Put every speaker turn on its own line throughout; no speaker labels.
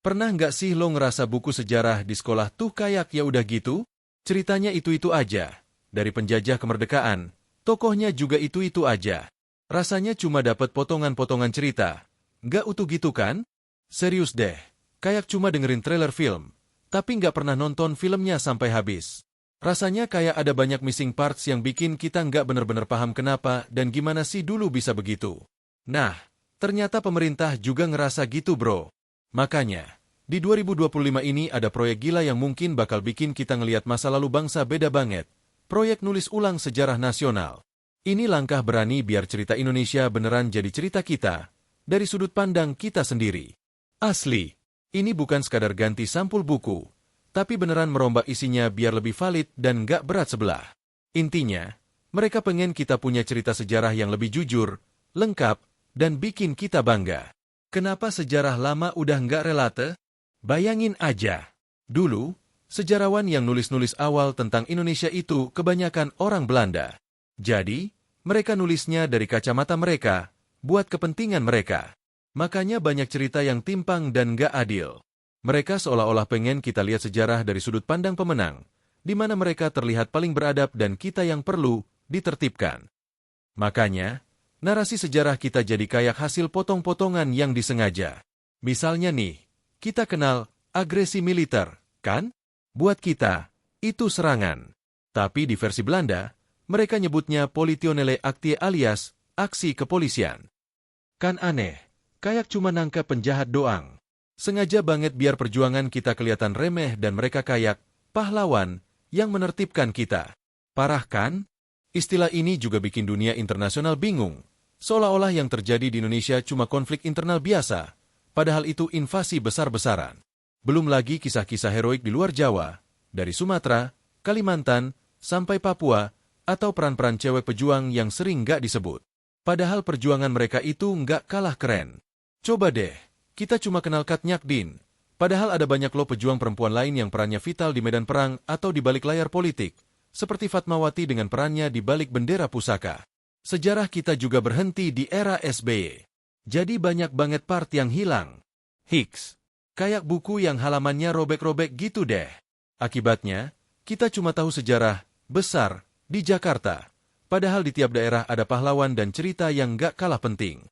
Pernah nggak sih lo ngerasa buku sejarah di sekolah tuh kayak ya udah gitu? Ceritanya itu-itu aja. Dari penjajah kemerdekaan, tokohnya juga itu-itu aja. Rasanya cuma dapat potongan-potongan cerita. Nggak utuh gitu kan? Serius deh, kayak cuma dengerin trailer film, tapi nggak pernah nonton filmnya sampai habis. Rasanya kayak ada banyak missing parts yang bikin kita nggak bener-bener paham kenapa dan gimana sih dulu bisa begitu. Nah, ternyata pemerintah juga ngerasa gitu bro. Makanya, di 2025 ini ada proyek gila yang mungkin bakal bikin kita ngelihat masa lalu bangsa beda banget. Proyek nulis ulang sejarah nasional. Ini langkah berani biar cerita Indonesia beneran jadi cerita kita, dari sudut pandang kita sendiri. Asli, ini bukan sekadar ganti sampul buku, tapi beneran merombak isinya biar lebih valid dan nggak berat sebelah. Intinya, mereka pengen kita punya cerita sejarah yang lebih jujur, lengkap, dan bikin kita bangga. Kenapa sejarah lama udah nggak relate? Bayangin aja. Dulu, sejarawan yang nulis-nulis awal tentang Indonesia itu kebanyakan orang Belanda. Jadi, mereka nulisnya dari kacamata mereka, buat kepentingan mereka. Makanya banyak cerita yang timpang dan nggak adil. Mereka seolah-olah pengen kita lihat sejarah dari sudut pandang pemenang, di mana mereka terlihat paling beradab dan kita yang perlu ditertibkan. Makanya, narasi sejarah kita jadi kayak hasil potong-potongan yang disengaja. Misalnya nih, kita kenal agresi militer, kan? Buat kita, itu serangan. Tapi di versi Belanda, mereka nyebutnya politionele actie alias aksi kepolisian. Kan aneh, kayak cuma nangkap penjahat doang. Sengaja banget biar perjuangan kita kelihatan remeh dan mereka kayak pahlawan yang menertibkan kita. Parah kan? Istilah ini juga bikin dunia internasional bingung. Seolah-olah yang terjadi di Indonesia cuma konflik internal biasa, padahal itu invasi besar-besaran. Belum lagi kisah-kisah heroik di luar Jawa, dari Sumatera, Kalimantan, sampai Papua, atau peran-peran cewek pejuang yang sering nggak disebut. Padahal perjuangan mereka itu nggak kalah keren. Coba deh, kita cuma kenal Kat Nyakdin, padahal ada banyak loh pejuang perempuan lain yang perannya vital di medan perang atau di balik layar politik, seperti Fatmawati dengan perannya di balik bendera pusaka. Sejarah kita juga berhenti di era SBY. Jadi banyak banget part yang hilang. Hiks. Kayak buku yang halamannya robek-robek gitu deh. Akibatnya, kita cuma tahu sejarah besar di Jakarta. Padahal di tiap daerah ada pahlawan dan cerita yang gak kalah penting.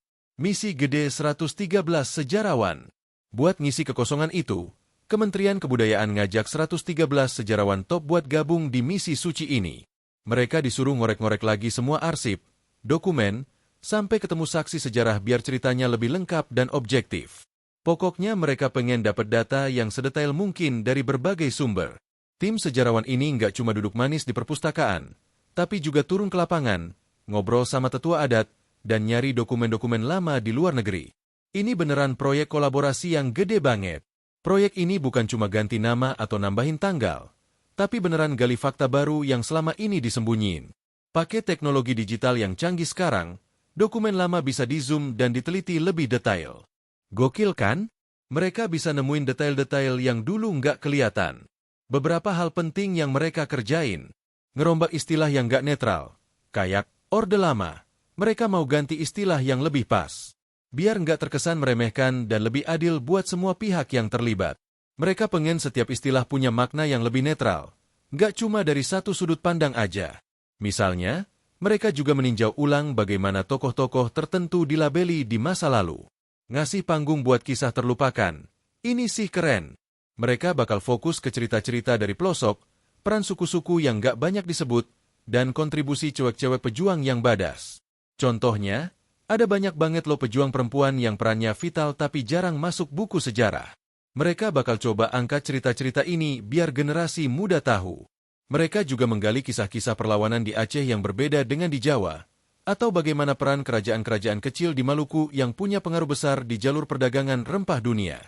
Misi Gede 113 Sejarawan. Buat ngisi kekosongan itu, Kementerian Kebudayaan ngajak 113 sejarawan top buat gabung di misi suci ini. Mereka disuruh ngorek-ngorek lagi semua arsip, dokumen, sampai ketemu saksi sejarah biar ceritanya lebih lengkap dan objektif. Pokoknya mereka pengen dapat data yang sedetail mungkin dari berbagai sumber. Tim sejarawan ini nggak cuma duduk manis di perpustakaan, tapi juga turun ke lapangan, ngobrol sama tetua adat, dan nyari dokumen-dokumen lama di luar negeri. Ini beneran proyek kolaborasi yang gede banget. Proyek ini bukan cuma ganti nama atau nambahin tanggal, tapi beneran gali fakta baru yang selama ini disembunyiin. Pakai teknologi digital yang canggih sekarang, dokumen lama bisa di-zoom dan diteliti lebih detail. Gokil kan? Mereka bisa nemuin detail-detail yang dulu nggak kelihatan. Beberapa hal penting yang mereka kerjain. Ngerombak istilah yang nggak netral. Kayak Orde Lama. Mereka mau ganti istilah yang lebih pas. Biar nggak terkesan meremehkan dan lebih adil buat semua pihak yang terlibat. Mereka pengen setiap istilah punya makna yang lebih netral. Nggak cuma dari satu sudut pandang aja. Misalnya, mereka juga meninjau ulang bagaimana tokoh-tokoh tertentu dilabeli di masa lalu. Ngasih panggung buat kisah terlupakan. Ini sih keren. Mereka bakal fokus ke cerita-cerita dari pelosok, peran suku-suku yang gak banyak disebut, dan kontribusi cewek-cewek pejuang yang badas. Contohnya, ada banyak banget loh pejuang perempuan yang perannya vital tapi jarang masuk buku sejarah. Mereka bakal coba angkat cerita-cerita ini biar generasi muda tahu. Mereka juga menggali kisah-kisah perlawanan di Aceh yang berbeda dengan di Jawa, atau bagaimana peran kerajaan-kerajaan kecil di Maluku yang punya pengaruh besar di jalur perdagangan rempah dunia.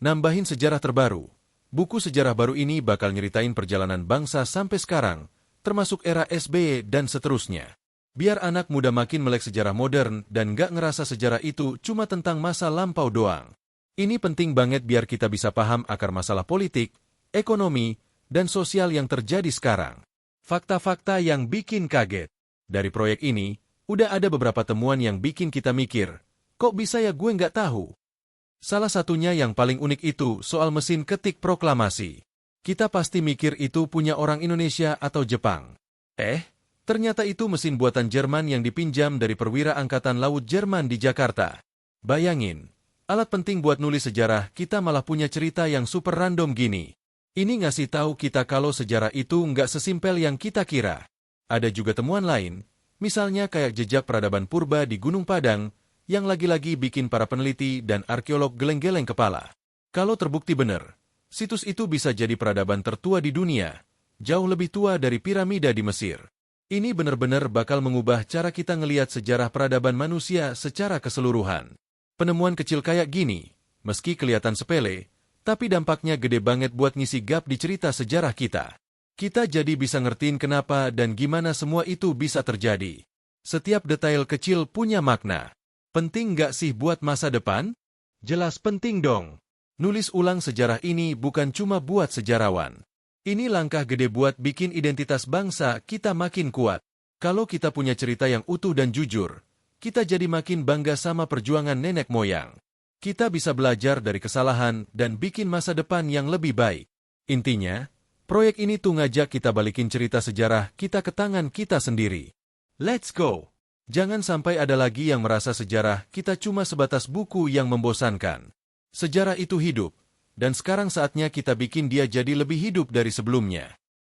Nambahin sejarah terbaru, buku sejarah baru ini bakal nyeritain perjalanan bangsa sampai sekarang, termasuk era SBY dan seterusnya. Biar anak muda makin melek sejarah modern dan gak ngerasa sejarah itu cuma tentang masa lampau doang. Ini penting banget biar kita bisa paham akar masalah politik, ekonomi, dan sosial yang terjadi sekarang. Fakta-fakta yang bikin kaget. Dari proyek ini, udah ada beberapa temuan yang bikin kita mikir, kok bisa ya gue nggak tahu? Salah satunya yang paling unik itu soal mesin ketik proklamasi. Kita pasti mikir itu punya orang Indonesia atau Jepang. Ternyata itu mesin buatan Jerman yang dipinjam dari perwira Angkatan Laut Jerman di Jakarta. Bayangin, alat penting buat nulis sejarah kita malah punya cerita yang super random gini. Ini ngasih tahu kita kalau sejarah itu nggak sesimpel yang kita kira. Ada juga temuan lain, misalnya kayak jejak peradaban purba di Gunung Padang, yang lagi-lagi bikin para peneliti dan arkeolog geleng-geleng kepala. Kalau terbukti benar, situs itu bisa jadi peradaban tertua di dunia, jauh lebih tua dari piramida di Mesir. Ini benar-benar bakal mengubah cara kita ngelihat sejarah peradaban manusia secara keseluruhan. Penemuan kecil kayak gini, meski kelihatan sepele, tapi dampaknya gede banget buat ngisi gap di cerita sejarah kita. Kita jadi bisa ngertiin kenapa dan gimana semua itu bisa terjadi. Setiap detail kecil punya makna. Penting nggak sih buat masa depan? Jelas penting dong. Nulis ulang sejarah ini bukan cuma buat sejarawan. Ini langkah gede buat bikin identitas bangsa kita makin kuat. Kalau kita punya cerita yang utuh dan jujur, kita jadi makin bangga sama perjuangan nenek moyang. Kita bisa belajar dari kesalahan dan bikin masa depan yang lebih baik. Intinya, proyek ini tuh ngajak kita balikin cerita sejarah kita ke tangan kita sendiri. Let's go! Jangan sampai ada lagi yang merasa sejarah kita cuma sebatas buku yang membosankan. Sejarah itu hidup, dan sekarang saatnya kita bikin dia jadi lebih hidup dari sebelumnya.